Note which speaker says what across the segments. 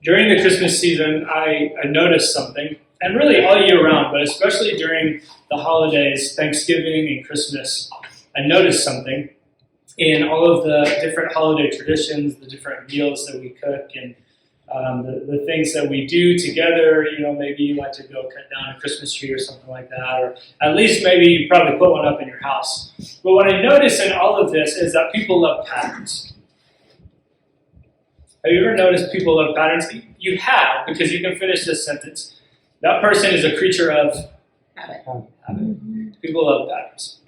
Speaker 1: During the Christmas season, I noticed something, and really all year round, but especially during the holidays, Thanksgiving and Christmas, I noticed something in all of the different holiday traditions, the different meals that we cook, and the things that we do together. Maybe you like to go cut down a Christmas tree or something like that, or at least maybe you probably put one up in your house. But what I notice in all of this is that people love patterns. Have you ever noticed people love patterns? You have, because you can finish this sentence. That person is a creature of habit. People love patterns.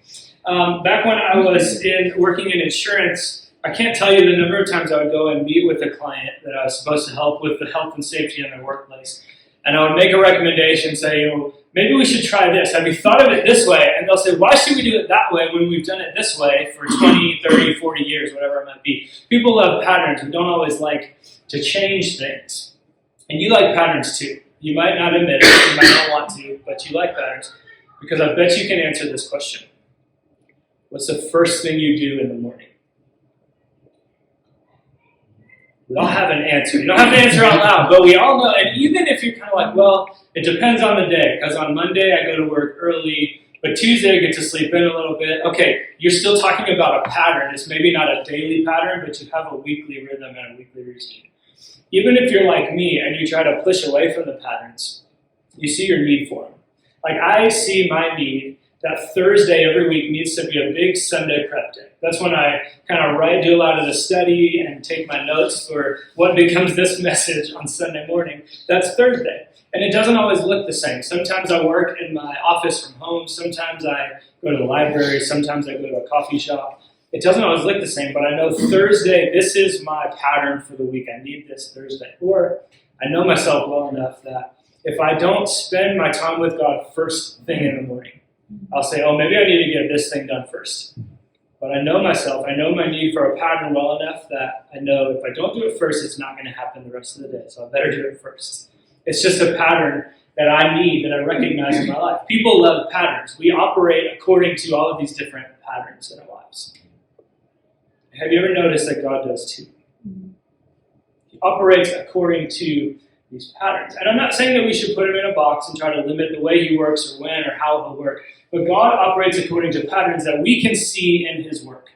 Speaker 1: Back when I was working in insurance, I can't tell you the number of times I would go and meet with a client that I was supposed to help with the health and safety in their workplace. And I would make a recommendation, say, maybe we should try this. Have you thought of it this way? And they'll say, why should we do it that way when we've done it this way for 20, 30, 40 years, whatever it might be? People love patterns. We don't always like to change things. And you like patterns too. You might not admit it, you might not want to, but you like patterns. Because I bet you can answer this question. What's the first thing you do in the morning? We all have an answer. You don't have to answer out loud, but we all know. And even if you're kind of like, well, it depends on the day. Because on Monday, I go to work early, but Tuesday, I get to sleep in a little bit. Okay, you're still talking about a pattern. It's maybe not a daily pattern, but you have a weekly rhythm and a weekly routine. Even if you're like me and you try to push away from the patterns, you see your need for them. Like I see my need that Thursday every week needs to be a big Sunday prep day. That's when I kind of do a lot of the study and take my notes for what becomes this message on Sunday morning. That's Thursday. And it doesn't always look the same. Sometimes I work in my office from home. Sometimes I go to the library. Sometimes I go to a coffee shop. It doesn't always look the same, but I know Thursday, this is my pattern for the week. I need this Thursday. Or I know myself well enough that if I don't spend my time with God first thing in the morning, I'll say, maybe I need to get this thing done first. But I know myself. I know my need for a pattern well enough that I know if I don't do it first, it's not going to happen the rest of the day. So I better do it first. It's just a pattern that I need, that I recognize in my life. People love patterns. We operate according to all of these different patterns in our lives. Have you ever noticed that God does too? He operates according to these patterns. And I'm not saying that we should put him in a box and try to limit the way he works or when or how he'll work. But God operates according to patterns that we can see in his work.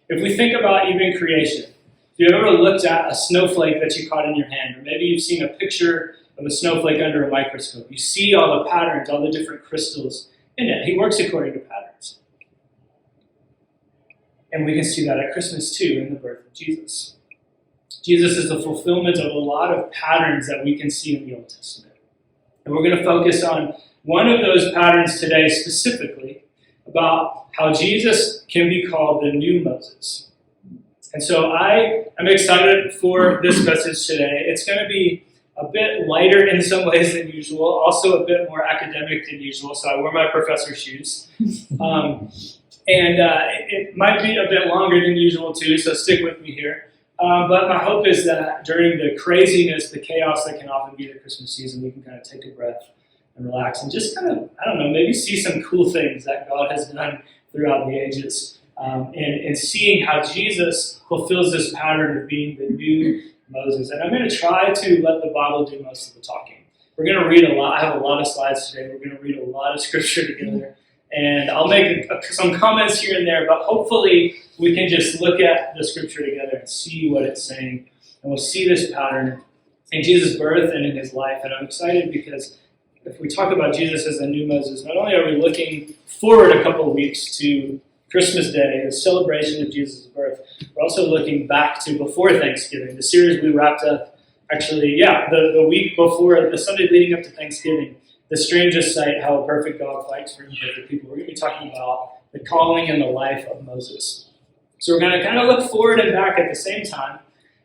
Speaker 1: If we think about even creation, if you ever looked at a snowflake that you caught in your hand, or maybe you've seen a picture of a snowflake under a microscope, you see all the patterns, all the different crystals in it. He works according to patterns. And we can see that at Christmas too, in the birth of Jesus. Jesus is the fulfillment of a lot of patterns that we can see in the Old Testament. And we're going to focus on one of those patterns today specifically, about how Jesus can be called the new Moses. And so I am excited for this message today. It's going to be a bit lighter in some ways than usual, also a bit more academic than usual, so I wear my professor shoes. It might be a bit longer than usual too, so stick with me here. But my hope is that during the craziness, the chaos that can often be the Christmas season, we can kind of take a breath and relax and just kind of, maybe see some cool things that God has done throughout the ages. And seeing how Jesus fulfills this pattern of being the new Moses. And I'm going to try to let the Bible do most of the talking. We're going to read a lot. I have a lot of slides today. We're going to read a lot of scripture together. And I'll make some comments here and there, but hopefully we can just look at the scripture together and see what it's saying. And we'll see this pattern in Jesus' birth and in his life. And I'm excited because if we talk about Jesus as the new Moses, not only are we looking forward a couple of weeks to Christmas Day, the celebration of Jesus' birth, we're also looking back to before Thanksgiving, the series we wrapped up, the week before, the Sunday leading up to Thanksgiving, The Strangest Sight, How a Perfect God Fights for Imperfect People. We're going to be talking about the calling and the life of Moses. So we're going to kind of look forward and back at the same time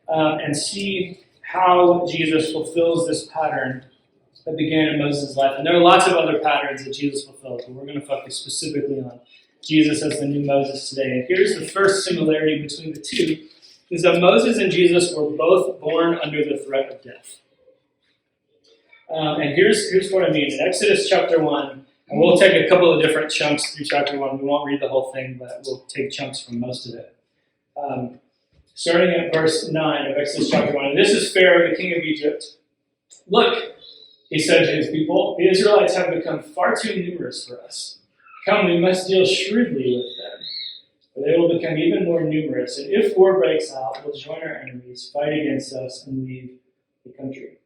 Speaker 1: and see how Jesus fulfills this pattern that began in Moses' life. And there are lots of other patterns that Jesus fulfilled, but we're going to focus specifically on Jesus as the new Moses today. And here's the first similarity between the two, is that Moses and Jesus were both born under the threat of death. And here's what I mean. In Exodus chapter 1, and we'll take a couple of different chunks through chapter 1. We won't read the whole thing, but we'll take chunks from most of it. starting at verse 9 of Exodus chapter 1. And this is Pharaoh, the king of Egypt. Look, he said to his people, the Israelites have become far too numerous for us. Come, we must deal shrewdly with them, for they will become even more numerous. And if war breaks out, we'll join our enemies, fight against us, and leave the country.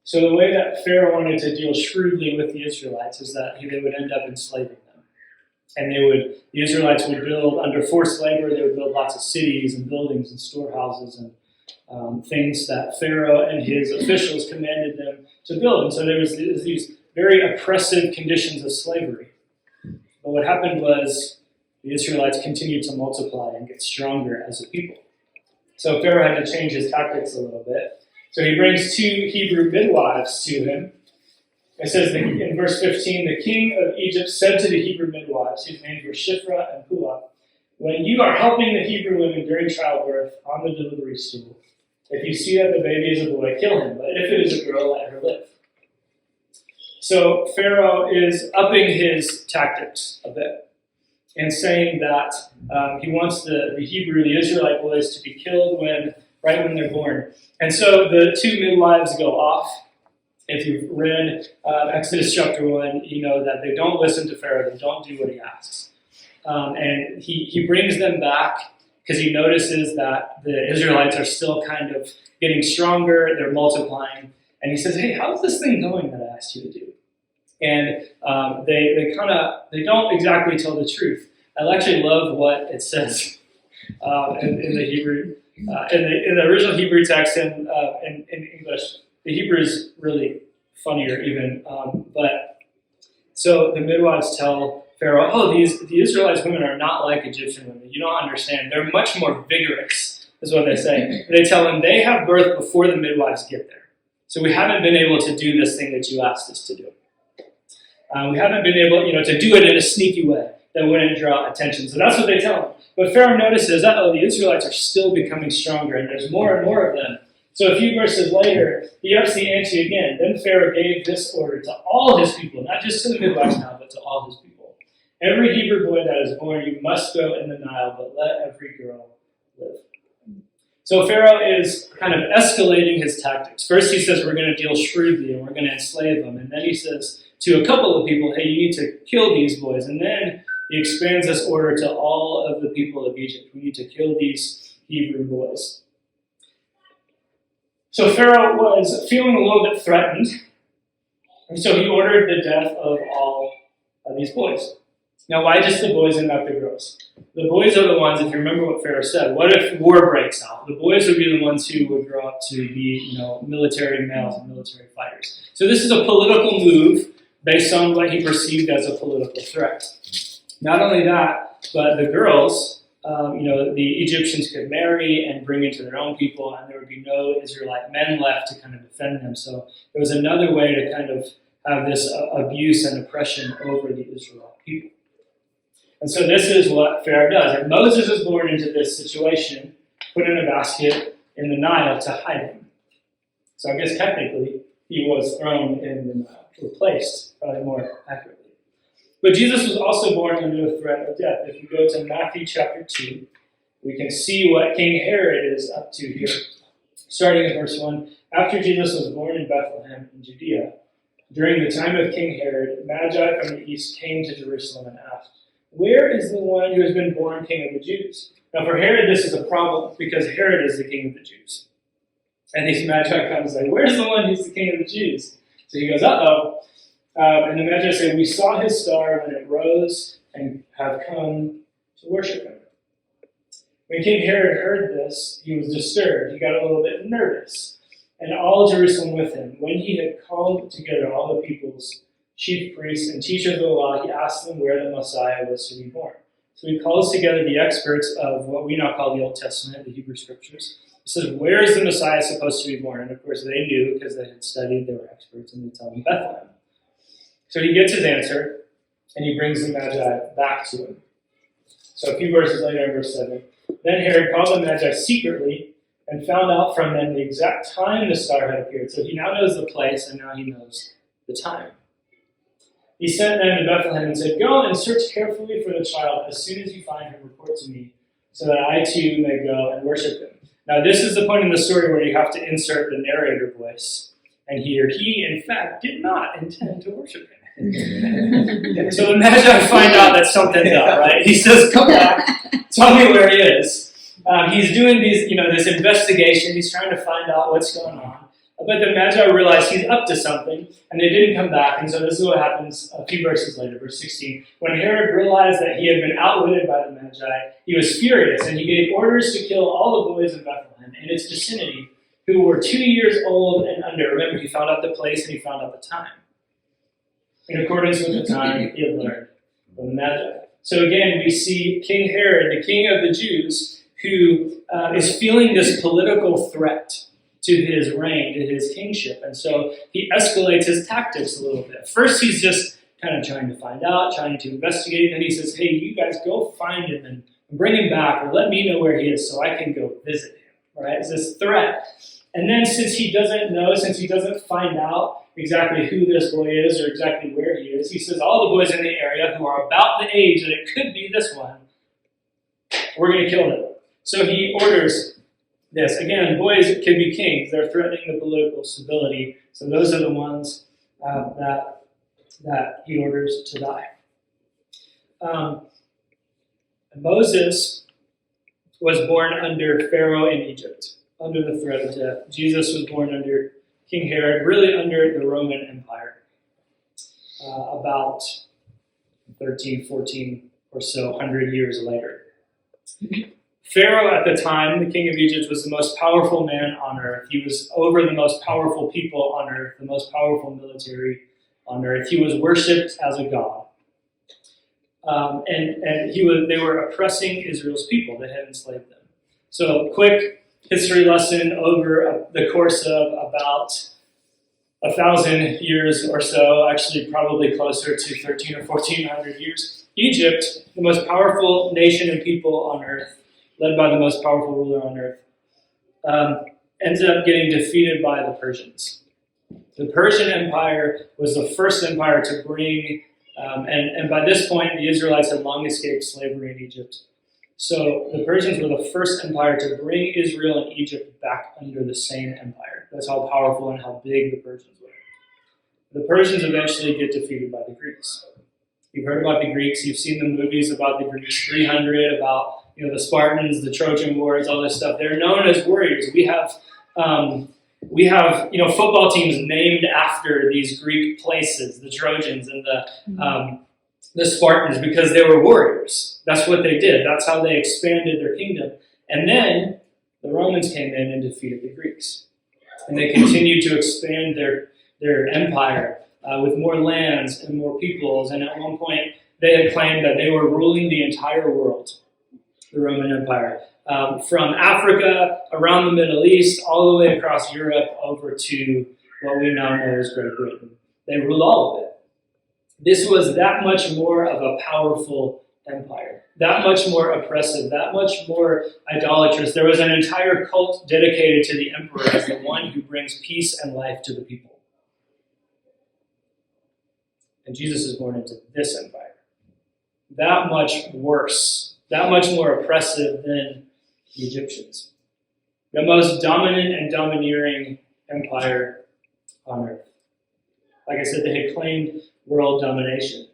Speaker 1: So the way that Pharaoh wanted to deal shrewdly with the Israelites is that they would end up enslaving them. And the Israelites would build, under forced labor, they would build lots of cities and buildings and storehouses and things that Pharaoh and his officials commanded them to build. And so there was these very oppressive conditions of slavery. But what happened was the Israelites continued to multiply and get stronger as a people. So Pharaoh had to change his tactics a little bit. So he brings 2 Hebrew midwives to him. It says in verse 15, the king of Egypt said to the Hebrew midwives, whose names were Shiphrah and Puah, when you are helping the Hebrew women during childbirth on the delivery stool, if you see that the baby is a boy, kill him. But if it is a girl, let her live. So Pharaoh is upping his tactics a bit and saying that he wants the Israelite boys to be killed right when they're born. And so the 2 midwives go off. If you've read Exodus chapter 1, you know that they don't listen to Pharaoh. They don't do what he asks. And he brings them back because he notices that the Israelites are still kind of getting stronger. They're multiplying. And he says, hey, how's this thing going that I asked you to do? And they don't exactly tell the truth. I actually love what it says in the Hebrew. In the original Hebrew text in English, the Hebrew is really funnier even. But so the midwives tell Pharaoh, the Israelites women are not like Egyptian women. You don't understand. They're much more vigorous, is what they say. They tell him they have birth before the midwives get there. So we haven't been able to do this thing that you asked us to do. We haven't been able, to do it in a sneaky way that wouldn't draw attention. So that's what they tell him. But Pharaoh notices, the Israelites are still becoming stronger, and there's more and more of them. So a few verses later, he ups the ante again. Then Pharaoh gave this order to all his people, not just to the midwives now, but to all his people. Every Hebrew boy that is born, you must go in the Nile, but let every girl live. So Pharaoh is kind of escalating his tactics. First he says we're going to deal shrewdly and we're going to enslave them. And then he says to a couple of people, hey, you need to kill these boys. And then he expands this order to all of the people of Egypt. We need to kill these Hebrew boys. So Pharaoh was feeling a little bit threatened. And so he ordered the death of all of these boys. Now, why just the boys and not the girls? The boys are the ones, if you remember what Pharaoh said, what if war breaks out? The boys would be the ones who would grow up to be, military males and military fighters. So this is a political move based on what he perceived as a political threat. Not only that, but the girls, the Egyptians could marry and bring into their own people, and there would be no Israelite men left to kind of defend them. So there was another way to kind of have this abuse and oppression over the Israelite people. And so this is what Pharaoh does. And Moses is born into this situation, put in a basket in the Nile to hide him. So I guess technically he was thrown in the Nile, replaced, probably more accurately. But Jesus was also born under the threat of death. If you go to Matthew chapter 2, we can see what King Herod is up to here. Starting in verse 1, after Jesus was born in Bethlehem in Judea, during the time of King Herod, Magi from the east came to Jerusalem and asked, where is the one who has been born king of the Jews? Now for Herod this is a problem because Herod is the king of the Jews. And these Magi come and say, where's the one who's the king of the Jews? So he goes, uh-oh. And the Magi say, we saw his star when it rose and have come to worship him. When King Herod heard this, he was disturbed. He got a little bit nervous. And all Jerusalem with him. When he had called together all the people's chief priests and teachers of the law, he asked them where the Messiah was to be born. So he calls together the experts of what we now call the Old Testament, the Hebrew Scriptures. He says, where is the Messiah supposed to be born? And of course they knew because they had studied, they were experts, and they tell him Bethlehem. So he gets his answer, and he brings the Magi back to him. So a few verses later in verse 7, then Herod called the Magi secretly and found out from them the exact time the star had appeared. So he now knows the place, and now he knows the time. He sent them to Bethlehem and said, go and search carefully for the child. As soon as you find him, report to me, so that I too may go and worship him. Now this is the point in the story where you have to insert the narrator voice. And here, he in fact did not intend to worship him. So the Magi find out that something's up, right? He says, come back, tell me where he is. He's doing this investigation. He's trying to find out what's going on. But the Magi realize he's up to something, and they didn't come back. And so this is what happens a few verses later, verse 16. When Herod realized that he had been outwitted by the Magi, he was furious, and he gave orders to kill all the boys in Bethlehem and its vicinity who were 2 years old and under. Remember, he found out the place and he found out the time. In accordance with the time he had learned from the Magi. So again, we see King Herod, the king of the Jews, who is feeling this political threat to his reign, to his kingship. And so he escalates his tactics a little bit. First, he's just kind of trying to find out, trying to investigate. Then he says, hey, you guys go find him and bring him back, or let me know where he is so I can go visit him. Right? It's this threat. And then since he doesn't find out exactly who this boy is or exactly where he is, he says all the boys in the area who are about the age that it could be this one, we're going to kill them. So he orders this. Again, boys can be kings. They're threatening the political stability. So those are the ones that he orders to die. Moses was born under Pharaoh in Egypt, under the threat of death. Jesus was born under King Herod, really under the Roman Empire, about 13, 14 or so, 100 years later. Pharaoh at the time, the king of Egypt, was the most powerful man on earth. He was over the most powerful people on earth, the most powerful military on earth. He was worshipped as a god. They were oppressing Israel's people. They had enslaved them. So, quick history lesson over the course of about 1,000 years or so, actually probably closer to 13 or 1400 years. Egypt, the most powerful nation and people on earth, led by the most powerful ruler on earth, ended up getting defeated by the Persians. The Persian Empire was the first empire to bring, and by this point, the Israelites had long escaped slavery in Egypt. So the Persians were the first empire to bring Israel and Egypt back under the same empire. That's how powerful and how big the Persians were. The Persians eventually get defeated by the Greeks. You've heard about the Greeks. You've seen the movies about the Greeks, 300, about the Spartans, the Trojan Wars, all this stuff. They're known as warriors. We have football teams named after these Greek places, the Trojans and the Spartans, because they were warriors. That's what they did. That's how they expanded their kingdom. And then the Romans came in and defeated the Greeks. And they continued to expand their empire with more lands and more peoples. And at one point, they had claimed that they were ruling the entire world, the Roman Empire, from Africa, around the Middle East, all the way across Europe, over to what we now know as Great Britain. They ruled all of it. This was that much more of a powerful empire, that much more oppressive, that much more idolatrous. There was an entire cult dedicated to the emperor as the one who brings peace and life to the people. And Jesus is born into this empire. That much worse, that much more oppressive than the Egyptians. The most dominant and domineering empire on earth. Like I said, they had claimed world domination.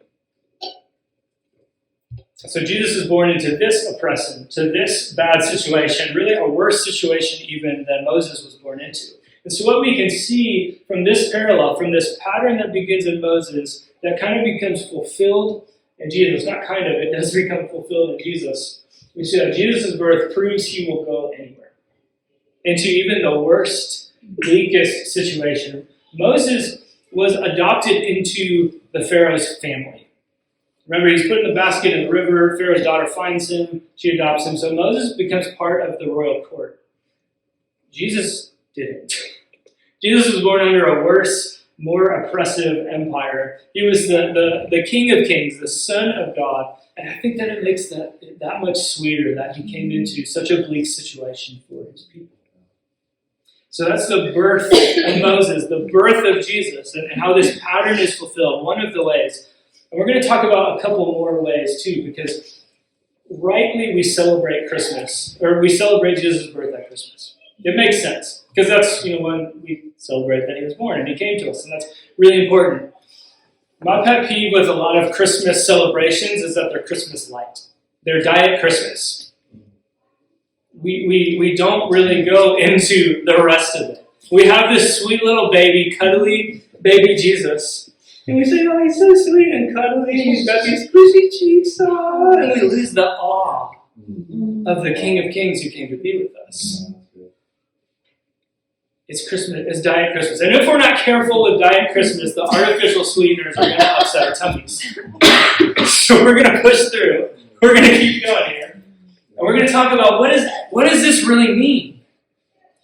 Speaker 1: So Jesus is born into this oppression, to this bad situation, really a worse situation even than Moses was born into. And so what we can see from this parallel, from this pattern that begins in Moses, that kind of becomes fulfilled in Jesus, not kind of, it does become fulfilled in Jesus. We see that Jesus' birth proves he will go anywhere, into even the worst, bleakest situation. Moses was adopted into the Pharaoh's family. Remember, he's put in the basket in the river. Pharaoh's daughter finds him. She adopts him. So Moses becomes part of the royal court. Jesus didn't. Jesus was born under a worse, more oppressive empire. He was the King of Kings, the Son of God. And I think that it makes that much sweeter that he came into such a bleak situation for his people. So that's the birth of Moses, the birth of Jesus, and how this pattern is fulfilled. One of the ways. And we're going to talk about a couple more ways too, because rightly we celebrate Christmas, or we celebrate Jesus' birth at Christmas. It makes sense, because that's when we celebrate that he was born and he came to us, and that's really important. My pet peeve with a lot of Christmas celebrations is that they're Christmas light. They're diet Christmas. We don't really go into the rest of it. We have this sweet little baby, cuddly baby Jesus. And we say, oh, he's so sweet and cuddly. He's got these squishy cheeks on. And we lose the awe of the King of Kings who came to be with us. It's Christmas. It's Diet Christmas. And if we're not careful with Diet Christmas, the artificial sweeteners are going to upset our tummies. So we're going to push through. We're going to keep going here. And we're going to talk about what does this really mean?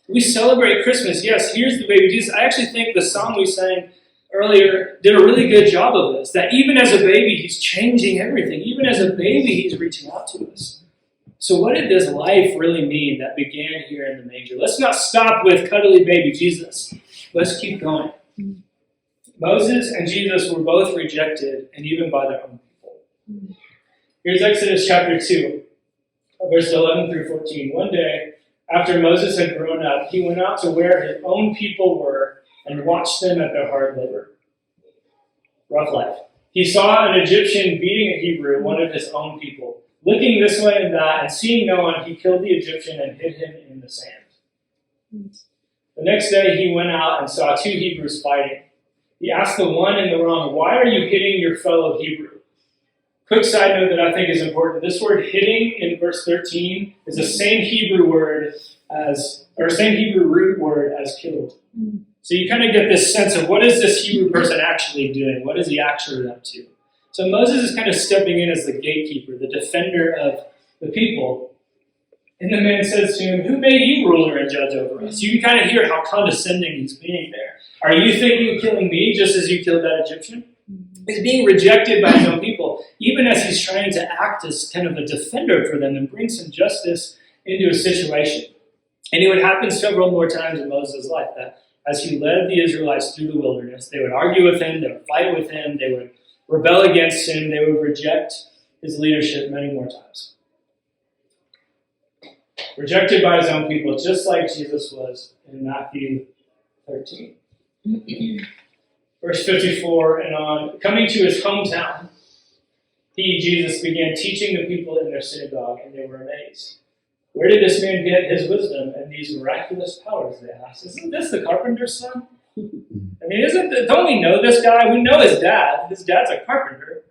Speaker 1: We celebrate Christmas. Yes, here's the baby Jesus. I actually think the song we sang earlier did a really good job of this. That even as a baby, he's changing everything. Even as a baby, he's reaching out to us. So what did this life really mean that began here in the manger? Let's not stop with cuddly baby Jesus. Let's keep going. Moses and Jesus were both rejected, and even by their own people. Here's Exodus chapter 2, verses 11 through 14. One day, after Moses had grown up, he went out to where his own people were and watched them at their hard labor. Rough life. He saw an Egyptian beating a Hebrew, one of his own people. Looking this way and that, and seeing no one, he killed the Egyptian and hid him in the sand. The next day he went out and saw two Hebrews fighting. He asked the one in the wrong, "Why are you hitting your fellow Hebrew?" Quick side note that I think is important. This word hitting in verse 13 is the same Hebrew root word as killed. So you kind of get this sense of what is this Hebrew person actually doing? What is he actually up to? So Moses is kind of stepping in as the gatekeeper, the defender of the people. And the man says to him, "Who made you ruler and judge over us?" You can kind of hear how condescending he's being there. Are you thinking of killing me just as you killed that Egyptian? He's being rejected by his own people, even as he's trying to act as kind of a defender for them and bring some justice into a situation. And it would happen several more times in Moses' life that as he led the Israelites through the wilderness, they would argue with him, they would fight with him, they would rebel against him, they would reject his leadership many more times. Rejected by his own people, just like Jesus was in Matthew 13. Verse 54 and on, coming to his hometown, he, Jesus, began teaching the people in their synagogue, and they were amazed. Where did this man get his wisdom and these miraculous powers, they asked. Isn't this the carpenter's son? I mean, don't we know this guy? We know his dad. His dad's a carpenter.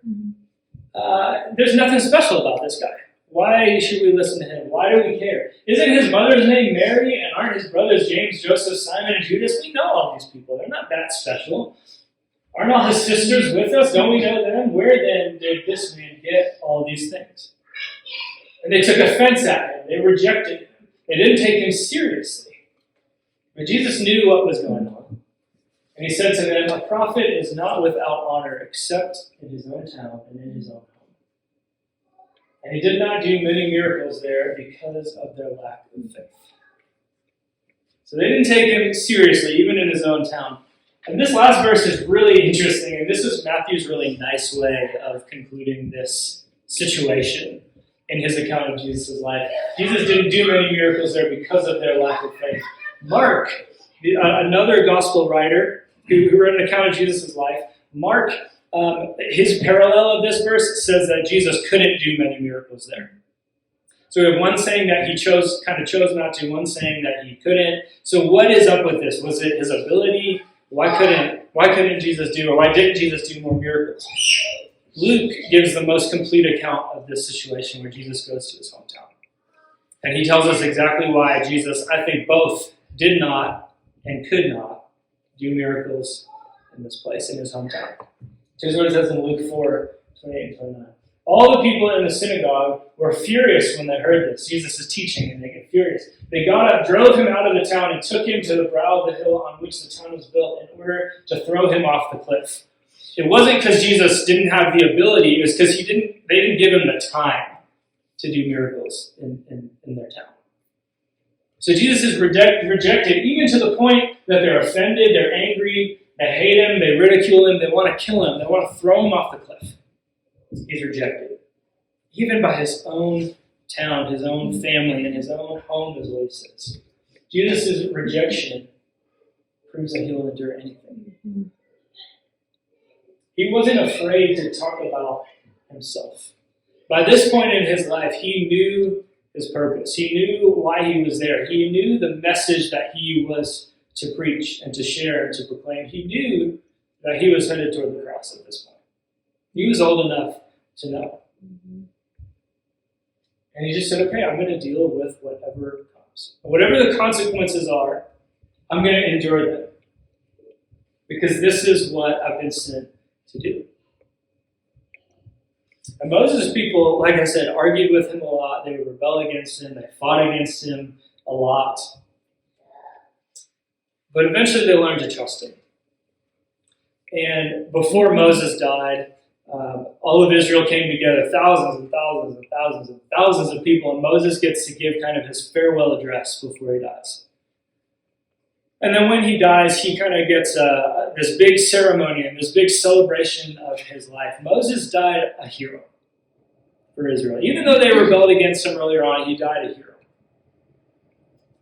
Speaker 1: There's nothing special about this guy. Why should we listen to him? Why do we care? Isn't his mother's name Mary, and aren't his brothers James, Joseph, Simon, and Judas? We know all these people. They're not that special. Aren't all his sisters with us? Don't we know them? Where then did this man get all these things? And they took offense at him. They rejected him. They didn't take him seriously. But Jesus knew what was going on. And he said to them, "A prophet is not without honor except in his own town and in his own home." And he did not do many miracles there because of their lack of faith. So they didn't take him seriously, even in his own town. And this last verse is really interesting, and this is Matthew's really nice way of concluding this situation in his account of Jesus' life. Jesus didn't do many miracles there because of their lack of faith. Mark, another gospel writer who wrote an account of Jesus' life, Mark, his parallel of this verse says that Jesus couldn't do many miracles there. So we have one saying that he chose not to, one saying that he couldn't. So what is up with this? Was it his ability? Why couldn't Jesus do, or why didn't Jesus do more miracles? Luke gives the most complete account of this situation where Jesus goes to his hometown. And he tells us exactly why Jesus, I think, both did not and could not do miracles in this place, in his hometown. Here's what it says in Luke 4:28 and 29. All the people in the synagogue were furious when they heard this. Jesus is teaching, and they get furious. They got up, drove him out of the town, and took him to the brow of the hill on which the town was built in order to throw him off the cliff. It wasn't because Jesus didn't have the ability. It was because they didn't give him the time to do miracles in their town. So Jesus is rejected even to the point that they're offended, they're angry, they hate him, they ridicule him, they want to kill him, they want to throw him off the cliff. He's rejected. even by his own town, his own family, and his own home, is what he says. Jesus' rejection proves that he'll endure anything. He wasn't afraid to talk about himself. By this point in his life, he knew his purpose. He knew why he was there. He knew the message that he was to preach and to share and to proclaim. He knew that he was headed toward the cross at this point. He was old enough to know. And he just said, okay, I'm going to deal with whatever comes. Whatever the consequences are, I'm going to endure them. Because this is what I've been sent to do. And Moses' people, like I said, argued with him a lot. They would rebel against him. They fought against him a lot. But eventually they learned to trust him. And before Moses died, all of Israel came together, thousands and thousands and thousands and thousands of people, and Moses gets to give kind of his farewell address before he dies. And then when he dies, he kind of gets this big ceremony and this big celebration of his life. Moses died a hero for Israel. Even though they rebelled against him earlier on, he died a hero.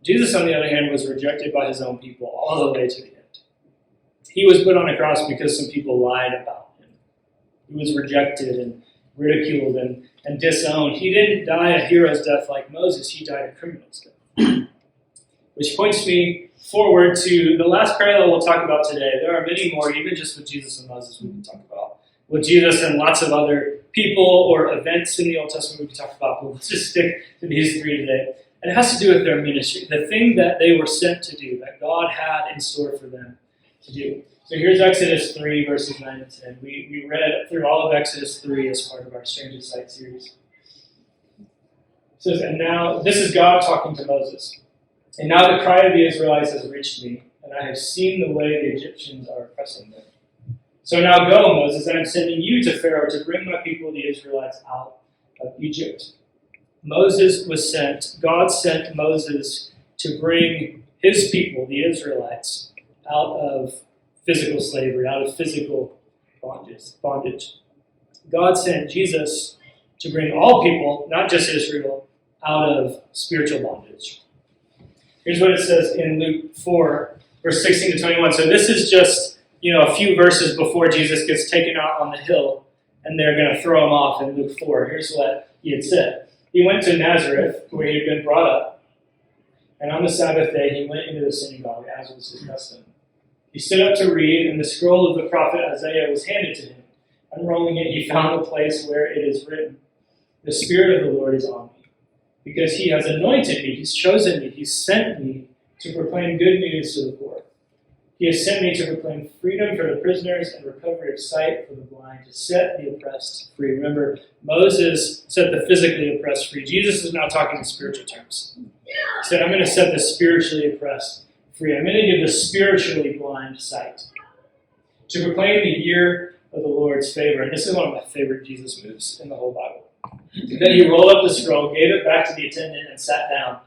Speaker 1: Jesus, on the other hand, was rejected by his own people all the way to the end. He was put on a cross because some people lied about him. He was rejected and ridiculed and disowned. He didn't die a hero's death like Moses. He died a criminal's death. Which points me forward to the last parallel we'll talk about today. There are many more, even just with Jesus and Moses, we can talk about. With Jesus and lots of other people or events in the Old Testament we can talk about, but let's just stick to these three today. And it has to do with their ministry, the thing that they were sent to do, that God had in store for them to do. So here's Exodus 3, verses 9 and 10. We read through all of Exodus 3 as part of our Stranger Sight series. It says, and now, this is God talking to Moses. And now the cry of the Israelites has reached me, and I have seen the way the Egyptians are oppressing them. So now go, Moses, I am sending you to Pharaoh to bring my people, the Israelites, out of Egypt. Moses was sent, God sent Moses to bring his people, the Israelites, out of physical slavery, out of physical bondage. God sent Jesus to bring all people, not just Israel, out of spiritual bondage. Here's what it says in Luke 4, verse 16 to 21. So this is just, a few verses before Jesus gets taken out on the hill, and they're going to throw him off in Luke 4. Here's what he had said. He went to Nazareth, where he had been brought up, and on the Sabbath day he went into the synagogue, as was his custom. He stood up to read, and the scroll of the prophet Isaiah was handed to him. Unrolling it, he found the place where it is written, "The Spirit of the Lord is on me, because he has anointed me, he's chosen me, he's sent me to proclaim good news to the poor. He has sent me to proclaim freedom for the prisoners and recovery of sight for the blind, to set the oppressed free." Remember, Moses set the physically oppressed free. Jesus is now talking in spiritual terms. He said, I'm going to set the spiritually oppressed free. I'm going to give the spiritually blind sight. To proclaim the year of the Lord's favor. And this is one of my favorite Jesus moves in the whole Bible. Then he rolled up the scroll, gave it back to the attendant, and sat down.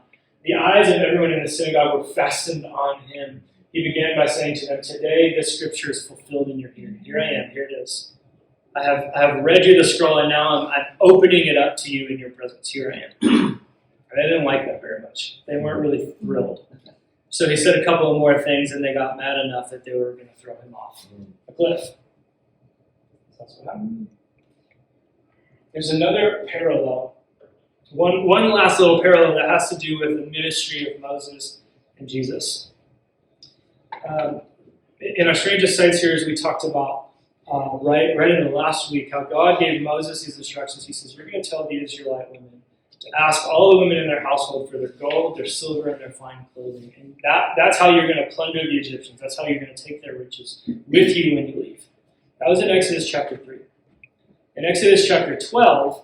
Speaker 1: The eyes of everyone in the synagogue were fastened on him. He began by saying to them, "Today this scripture is fulfilled in your hearing." Here I am, here it is. I have read you the scroll, and now I'm opening it up to you in your presence. Here I am. They didn't like that very much. They weren't really thrilled. So he said a couple of more things, and they got mad enough that they were going to throw him off a cliff. That's what happened. There's another parallel. One last little parallel that has to do with the ministry of Moses and Jesus. In our Stranger Sight series, we talked about, right in the last week, how God gave Moses these instructions. He says, you're going to tell the Israelite women to ask all the women in their household for their gold, their silver, and their fine clothing. And that's how you're going to plunder the Egyptians. That's how you're going to take their riches with you when you leave. That was in Exodus chapter 3. In Exodus chapter 12,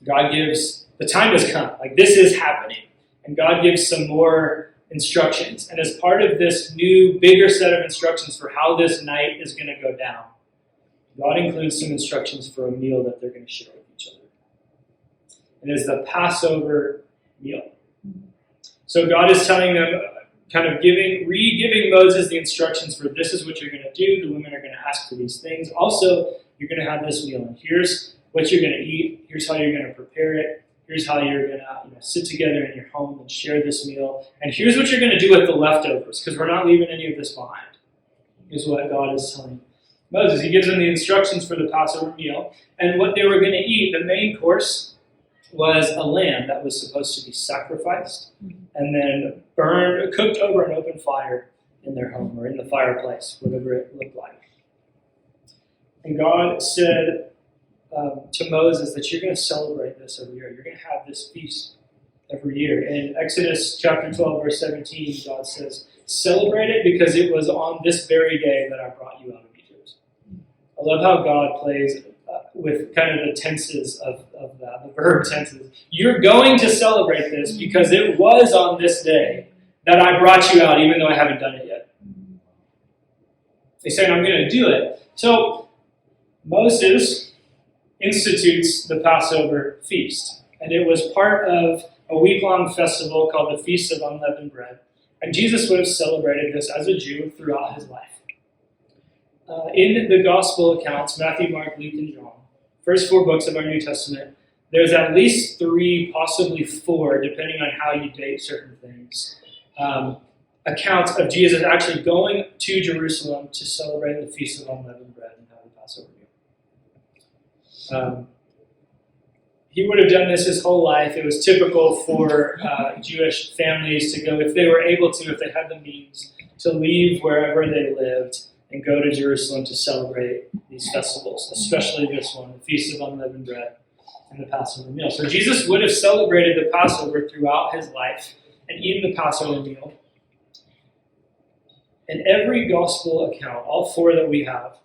Speaker 1: God gives, the time has come. Like, this is happening. And God gives some more instructions. And as part of this new, bigger set of instructions for how this night is going to go down, God includes some instructions for a meal that they're going to share with each other. And it's the Passover meal. So God is telling them, kind of re-giving Moses the instructions for this is what you're going to do. The women are going to ask for these things. Also, you're going to have this meal. And here's what you're going to eat. Here's how you're going to prepare it. Here's how you're going to sit together in your home and share this meal. And here's what you're going to do with the leftovers, because we're not leaving any of this behind, is what God is telling Moses. He gives them the instructions for the Passover meal. And what they were going to eat, the main course, was a lamb that was supposed to be sacrificed and then burned, cooked over an open fire in their home or in the fireplace, whatever it looked like. And God said to Moses that you're going to celebrate this every year. You're going to have this feast every year. In Exodus chapter 12, verse 17, God says, celebrate it because it was on this very day that I brought you out of Egypt. I love how God plays with kind of the tenses of that, the verb tenses. You're going to celebrate this because it was on this day that I brought you out, even though I haven't done it yet. He's saying, I'm going to do it. So Moses institutes the Passover feast. And it was part of a week-long festival called the Feast of Unleavened Bread. And Jesus would have celebrated this as a Jew throughout his life. In the gospel accounts, Matthew, Mark, Luke, and John, first 4 books of our New Testament, there's at least 3, possibly 4, depending on how you date certain things, accounts of Jesus actually going to Jerusalem to celebrate the Feast of Unleavened Bread and have the Passover meal. He would have done this his whole life. It was typical for Jewish families to go, if they were able to, if they had the means, to leave wherever they lived and go to Jerusalem to celebrate these festivals, especially this one, the Feast of Unleavened Bread and the Passover meal. So Jesus would have celebrated the Passover throughout his life and eaten the Passover meal. And every gospel account, all 4 that we have,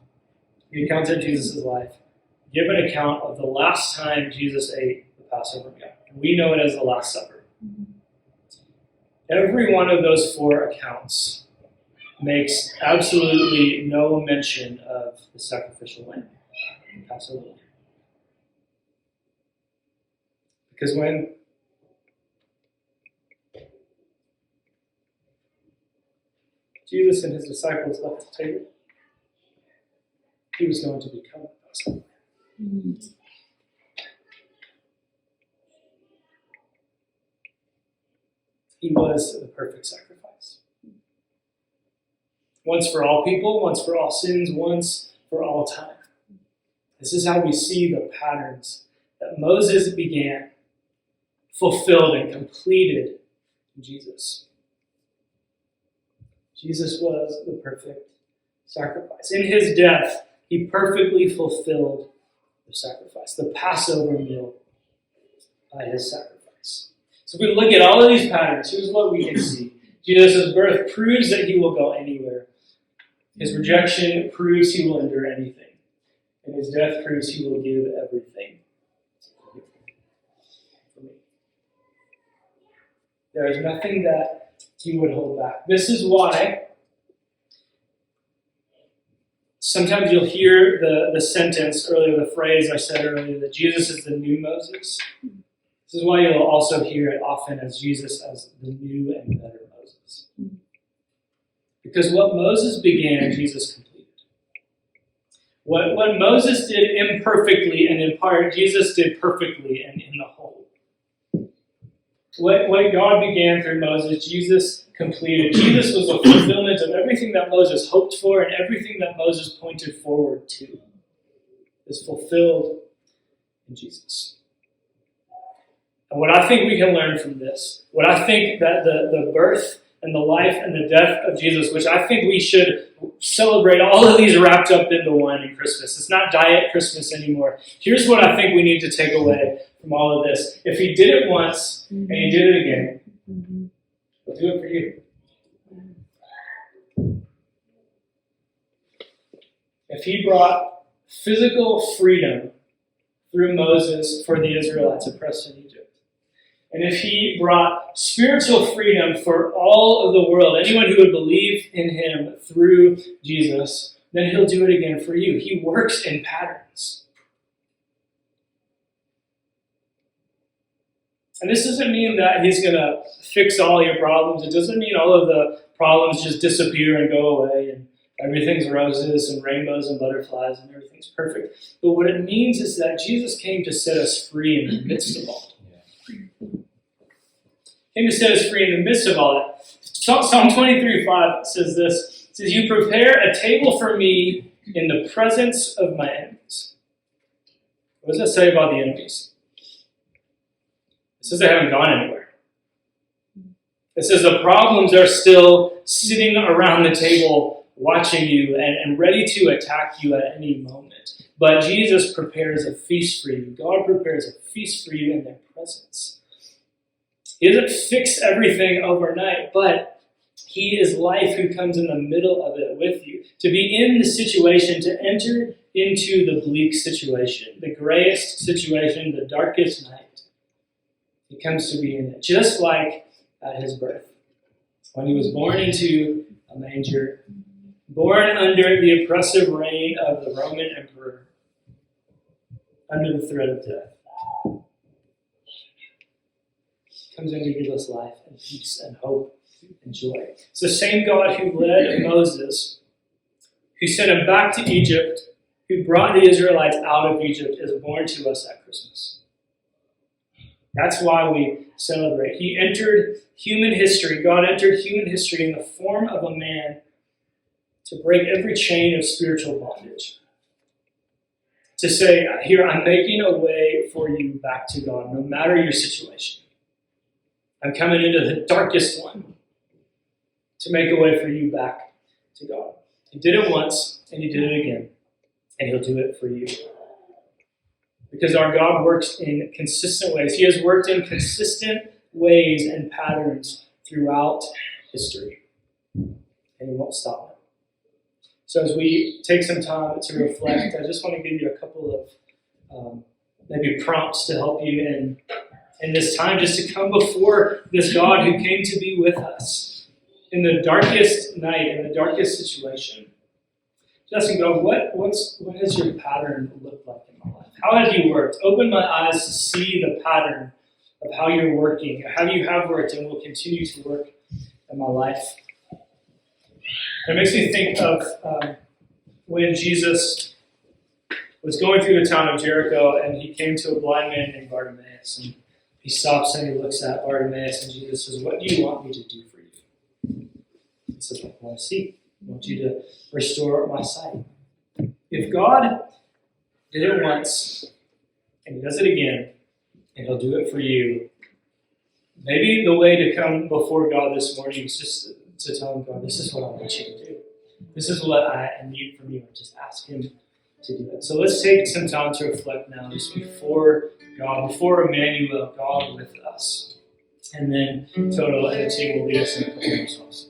Speaker 1: the accounts of Jesus' life, give an account of the last time Jesus ate the Passover meal. We know it as the Last Supper. Every one of those 4 accounts makes absolutely no mention of the sacrificial lamb, the Passover lamb. Because when Jesus and his disciples left the table, he was going to become the Passover. He was the perfect sacrifice. Once for all people, once for all sins, once for all time. This is how we see the patterns that Moses began, fulfilled, and completed in Jesus. Jesus was the perfect sacrifice. In his death, he perfectly fulfilled the sacrifice, the Passover meal by his sacrifice. So if we look at all of these patterns, here's what we can see. Jesus' birth proves that he will go anywhere. His rejection proves he will endure anything. And his death proves he will give everything for me. There is nothing that he would hold back. This is why sometimes you'll hear the sentence earlier, the phrase I said earlier, that Jesus is the new Moses. This is why you'll also hear it often as Jesus as the new and better Moses. Because what Moses began, Jesus completed. What Moses did imperfectly and in part, Jesus did perfectly and in the whole. What God began through Moses, Jesus completed. Jesus was the fulfillment of everything that Moses hoped for and everything that Moses pointed forward to is fulfilled in Jesus. And what I think we can learn from this, what I think that the birth and the life and the death of Jesus, which I think we should celebrate all of these wrapped up into one in Christmas. It's not Diet Christmas anymore. Here's what I think we need to take away from all of this. If he did it once and he did it again, he'll do it for you. If he brought physical freedom through Moses for the Israelites oppressed in Egypt, and if he brought spiritual freedom for all of the world, anyone who would believe in him through Jesus, then he'll do it again for you. He works in patterns. And this doesn't mean that he's going to fix all your problems. It doesn't mean all of the problems just disappear and go away. And Everything's roses and rainbows and butterflies and everything's perfect. But what it means is that Jesus came to set us free in the midst of all. Came to set us free in the midst of all that. Psalm 23:5 says this. It says, "You prepare a table for me in the presence of my enemies." What does that say about the enemies? It says they haven't gone anywhere. It says the problems are still sitting around the table watching you and ready to attack you at any moment. But Jesus prepares a feast for you. God prepares a feast for you in their presence. He doesn't fix everything overnight, but he is life who comes in the middle of it with you. To be in the situation, to enter into the bleak situation, the grayest situation, the darkest night. He comes to be in it, just like at his birth. When he was born into a manger, born under the oppressive reign of the Roman emperor, under the threat of death. Comes in to give us life and peace and hope and joy. It's the same God who led Moses, who sent him back to Egypt, who brought the Israelites out of Egypt, is born to us at Christmas. That's why we celebrate. He entered human history. God entered human history in the form of a man to break every chain of spiritual bondage. To say, here, I'm making a way for you back to God, no matter your situation. I'm coming into the darkest one to make a way for you back to God. He did it once, and he did it again, and he'll do it for you. Because our God works in consistent ways. He has worked in consistent ways and patterns throughout history, and he won't stop now. So as we take some time to reflect, I just want to give you a couple of maybe prompts to help you in this time, just to come before this God who came to be with us in the darkest night, in the darkest situation. Just asking God, what has your pattern looked like in my life? How have you worked? Open my eyes to see the pattern of how you're working, how you have worked and will continue to work in my life. It makes me think of when Jesus was going through the town of Jericho and he came to a blind man named Bartimaeus. And he stops and he looks at Bartimaeus and Jesus says, "What do you want me to do for you?" He says, "I want to see. I want you to restore my sight." If God did it once and he does it again and he'll do it for you, maybe the way to come before God this morning is just to tell him, "God, this is what I want you to do. This is what I need from you." And just ask him to do it. So let's take some time to reflect now, just before God, before Emmanuel, God with us. And then Toto and the team will lead us in a couple more songs.